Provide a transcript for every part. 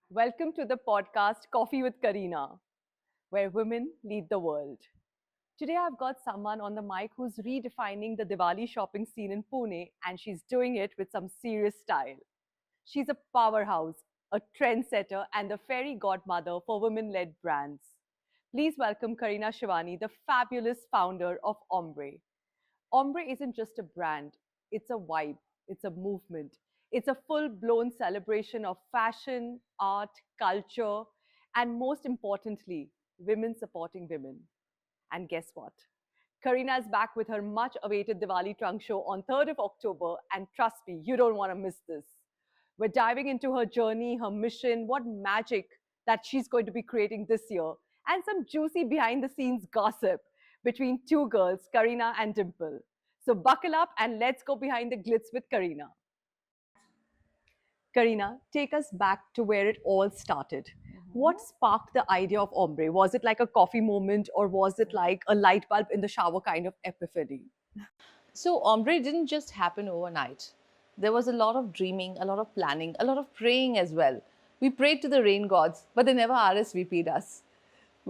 Welcome to the podcast Coffee with Kareena, where women lead the world. Today, I've got someone on the mic who's redefining the Diwali shopping scene in Pune, and she's doing it with some serious style. She's a powerhouse, a trendsetter, and the fairy godmother for women led brands. Please welcome Kareena Shewani, the fabulous founder of Ombre. Ombre isn't just a brand, it's a vibe, it's a movement, it's a full blown celebration of fashion, art, culture, and most importantly, women supporting women. And guess what? Karina is back with her much awaited Diwali trunk show on 3rd of October, and trust me, you don't want to miss this. We're diving into her journey, her mission, what magic that she's going to be creating this year, and some juicy behind the scenes gossip between two girls, Karina and Dimple. So buckle up and let's go behind the glitz with Karina. Karina, take us back to where it all started. What sparked the idea of Ombre? Was it like a coffee moment or was it like a light bulb in the shower kind of epiphany? So, Ombre didn't just happen overnight. There was a lot of dreaming, a lot of planning, a lot of praying as well. We prayed to the rain gods, but they never RSVP'd us.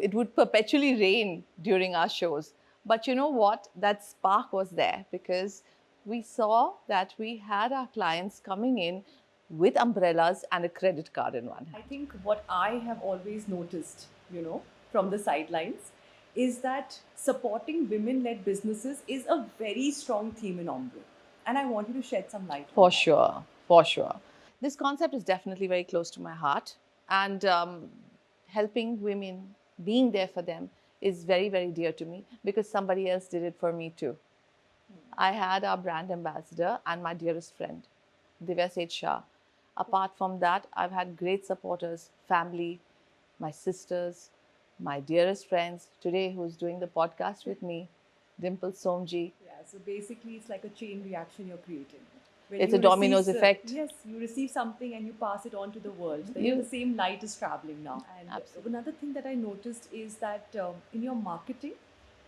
It would perpetually rain during our shows. But you know what? That spark was there because we saw that we had our clients coming in with umbrellas and a credit card in one I hand. think what I have always noticed, from the sidelines, is that supporting women led businesses is a very strong theme in Ombre. And I want you to shed some light on For that. sure, for sure. This concept is definitely very close to my heart, and helping women, being there for them, is very, very dear to me because somebody else did it for me too. I had our brand ambassador and my dearest friend, Divya Seth Shah. Apart from that, I've had great supporters, family, my sisters, my dearest friends today who's doing the podcast with me, Dimple Somji. Yeah, so basically, it's like a chain reaction you're creating. When It's you a dominoes receive, effect. yes, you receive something and you pass it on to the world. Then You the same light is traveling now. And Absolutely. another thing that I noticed is that in your marketing,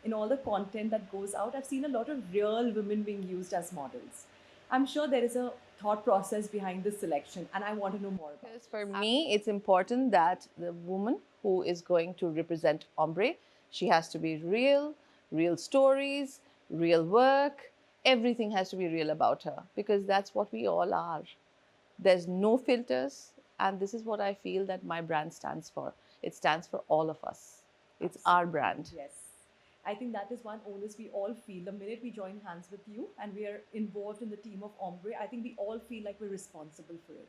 in all the content that goes out, I've seen a lot of real women being used as models. I'm sure there is a thought process behind this selection, and I want to know more about Because it. for me, it's important that the woman who is going to represent Ombre, she has to be real, real stories, real work. Everything has to be real about her because that's what we all are. There's no filters, and this is what I feel that my brand stands for. It stands for all of us. It's our brand. Yes. I think that is one onus we all feel. The minute we join hands with you and we are involved in the team of Ombre, I think we all feel like we're responsible for it.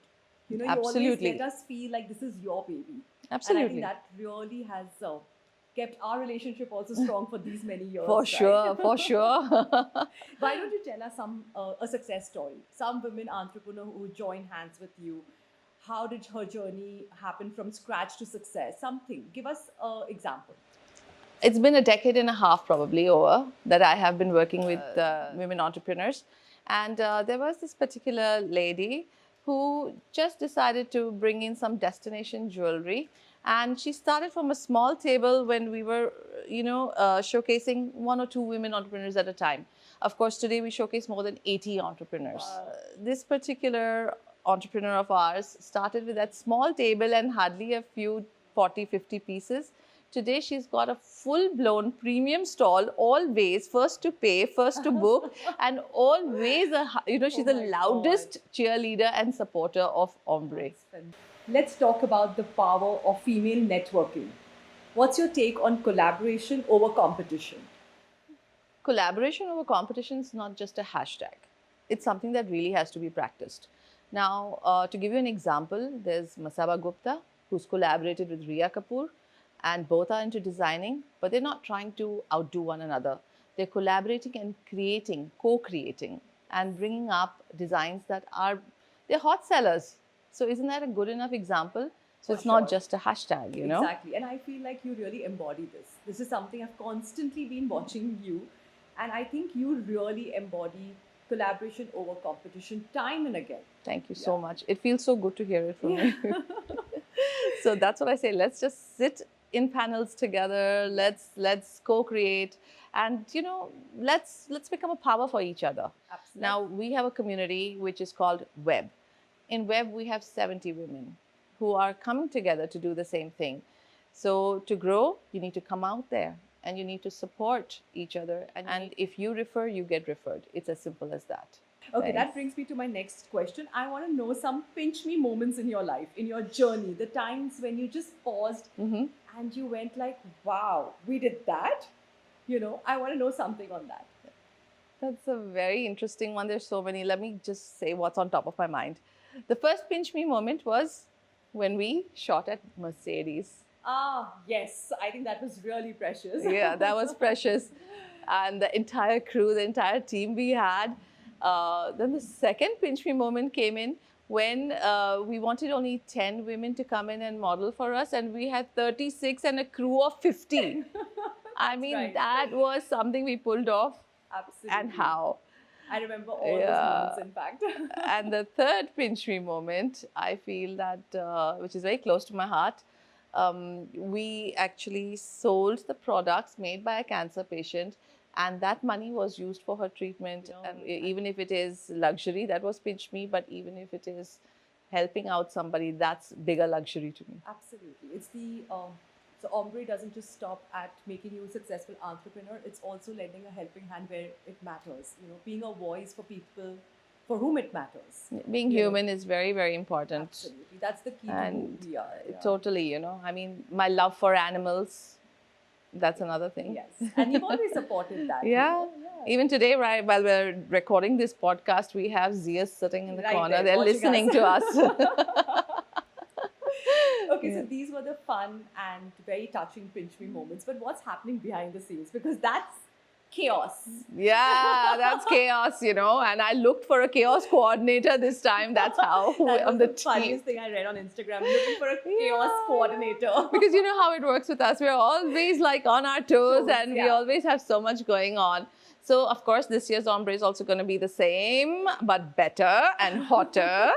You always Absolutely. let us feel like this is your baby. And I Absolutely. think that really has kept our relationship also strong for these many years. For right? sure, for sure. Why don't you tell us a success story? Some women entrepreneur who join hands with you. How did her journey happen from scratch to success? Something. Give us an example. It's been a decade and a half probably over that I have been working with women entrepreneurs. And there was this particular lady who just decided to bring in some destination jewelry. And she started from a small table when we were, showcasing one or two women entrepreneurs at a time. Of course, today we showcase more than 80 entrepreneurs. This particular entrepreneur of ours started with that small table and hardly a few 40, 50 pieces. Today, she's got a full-blown premium stall, always first to pay, first to book, and always, she's the loudest cheerleader and supporter of Ombre. Let's talk about the power of female networking. What's your take on collaboration over competition? Collaboration over competition is not just a hashtag. It's something that really has to be practiced. Now, to give you an example, there's Masaba Gupta, who's collaborated with Riya Kapoor, and both are into designing, but they're not trying to outdo one another. They're collaborating and creating, co-creating, and bringing up designs that are, they're hot sellers. So isn't that a good enough example? So it's not just a hashtag, you know? Exactly. And I feel like you really embody this. This is something I've constantly been watching you. And I think you really embody collaboration over competition time and again. Thank you so much. It feels so good to hear it from you. So that's what I say. Let's just sit in panels together. Let's co-create, and let's become a power for each other. Absolutely. Now we have a community which is called Web. In Web we have 70 women. who are coming together to do the same thing. So to grow, you need to come out there and you need to support each other. And if you refer, you get referred. It's as simple as that. Okay, Thanks. that brings me to my next question. I want to know some pinch me moments in your life, in your journey, the times when you just paused and you went like, wow, we did that. I want to know something on that. That's a very interesting one. There's so many. Let me just say what's on top of my mind. The first pinch me moment was when we shot at Mercedes. Ah, yes. I think that was really precious. Yeah, that was precious. And the entire crew, the entire team we had. Then the second pinch me moment came in when we wanted only 10 women to come in and model for us, and we had 36 and a crew of 50. I mean, right. that was something we pulled off. Absolutely. And how. I remember all those moments, in fact. And the third pinch me moment, I feel that, which is very close to my heart, we actually sold the products made by a cancer patient, and that money was used for her treatment. And even if it is luxury, that was pinch me, but even if it is helping out somebody, that's bigger luxury to me. Absolutely. It's the so Ombre doesn't just stop at making you a successful entrepreneur. It's also lending a helping hand where it matters. Being a voice for people for whom it matters. Being human is very, very important. Absolutely. That's the key to who we are. Yeah. Totally, I mean, my love for animals, that's another thing. Yes. And you've always supported that. Yeah. Even today, right, while we're recording this podcast, we have Zia sitting in the corner. They're listening to us. Okay, so these were the fun and very touching pinch me moments. But what's happening behind the scenes? Because that's chaos. Yeah, that's chaos, and I looked for a chaos coordinator this time. That's how that on was the funniest thing I read on Instagram, looking for a chaos coordinator. Because you know how it works with us. We're always like on our toes and we always have so much going on. So, of course, this year's Ombre is also going to be the same, but better and hotter.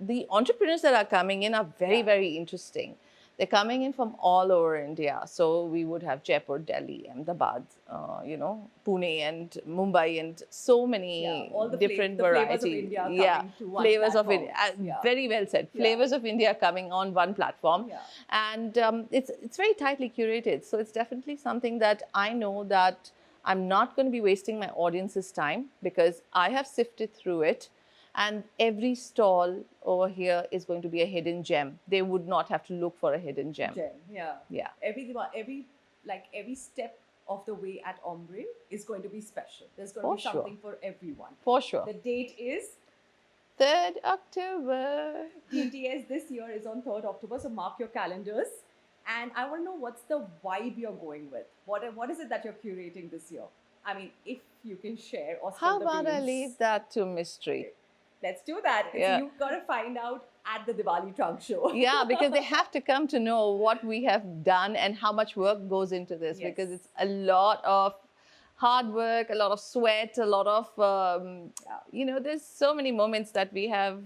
The entrepreneurs that are coming in are very, very interesting. They're coming in from all over India. So we would have Jaipur, Delhi, Ahmedabad, Pune and Mumbai and so many all the different varieties. Flavors of India coming to one flavors platform. of India. Very well said. Flavors of India coming on one platform. And it's very tightly curated. So it's definitely something that I know that I'm not going to be wasting my audience's time because I have sifted through it. And every stall over here is going to be a hidden gem. They would not have to look for a hidden gem. Yeah. Every step of the way at Ombre is going to be special. There's going to be something for everyone. For sure. The date is 3rd October. DTS this year is on 3rd October, so mark your calendars. And I want to know what's the vibe you're going with. What is it that you're curating this year? I mean, if you can share or how about I leave that to mystery? Let's do that. So you've got to find out at the Diwali trunk show. Yeah, because they have to come to know what we have done and how much work goes into this because it's a lot of hard work, a lot of sweat, a lot of, there's so many moments that we have,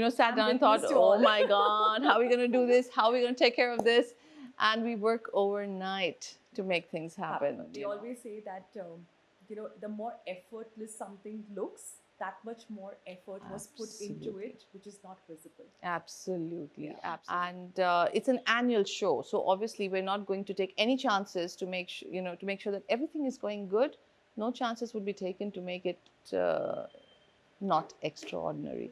sat down and thought, oh my God, how are we going to do this? How are we going to take care of this? And we work overnight to make things happen. We always say that, the more effortless something looks, that much more effort was put into it, which is not visible. Absolutely. And it's an annual show, so obviously we're not going to take any chances to make sure that everything is going good. No chances would be taken to make it not extraordinary.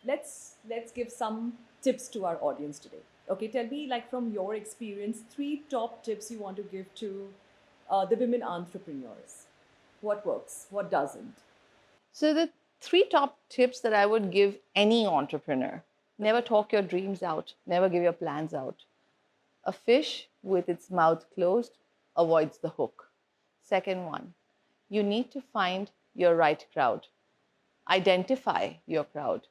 Let's give some tips to our audience today. Okay, tell me, like from your experience, 3 top tips you want to give to the women entrepreneurs. What works? What doesn't? So the 3 top tips that I would give any entrepreneur: never talk your dreams out, never give your plans out. A fish with its mouth closed avoids the hook. Second one, you need to find your right crowd. Identify your crowd.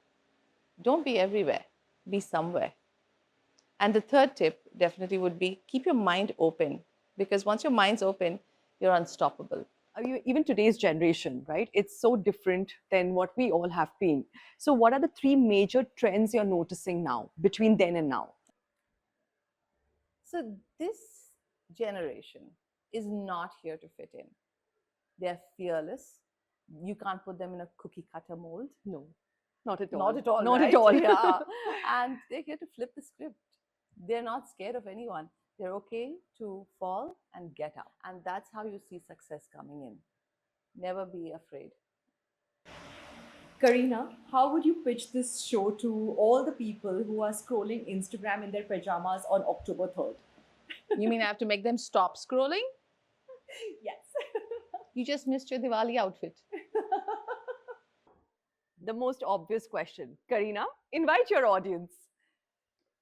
Don't be everywhere, be somewhere. And the third tip definitely would be keep your mind open, because once your mind's open, you're unstoppable. Even today's generation, right? It's so different than what we all have been. So what are the 3 major trends you're noticing now, between then and now? So this generation is not here to fit in. They're fearless. You can't put them in a cookie cutter mold. No. Not at all. Not at all, Not right? at all. Yeah. And they're here to flip the script. They're not scared of anyone. They're okay to fall and get up. And that's how you see success coming in. Never be afraid. Kareena, how would you pitch this show to all the people who are scrolling Instagram in their pajamas on October 3rd? You mean I have to make them stop scrolling? Yes. You just missed your Diwali outfit. The most obvious question. Kareena, invite your audience.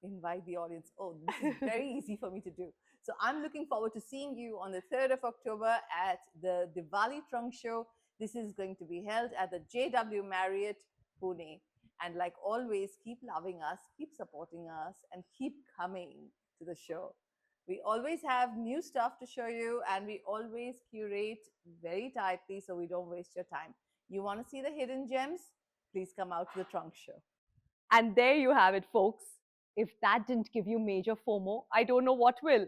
Invite the audience. Oh, this is very easy for me to do. So I'm looking forward to seeing you on the 3rd of October at the Diwali Trunk Show. This is going to be held at the JW Marriott, Pune. And like always, keep loving us, keep supporting us, and keep coming to the show. We always have new stuff to show you, and we always curate very tightly so we don't waste your time. You want to see the hidden gems? Please come out to the Trunk Show. And there you have it, folks. If that didn't give you major FOMO, I don't know what will.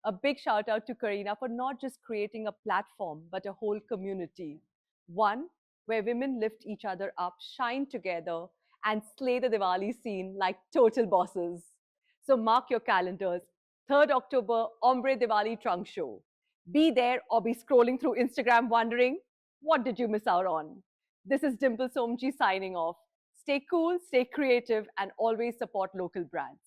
A big shout out to Kareena for not just creating a platform, but a whole community. One where women lift each other up, shine together, and slay the Diwali scene like total bosses. So mark your calendars. 3rd October, Ombre Diwali Trunk Show. Be there or be scrolling through Instagram wondering, what did you miss out on? This is Dimple Somji signing off. Stay cool, stay creative, and always support local brands.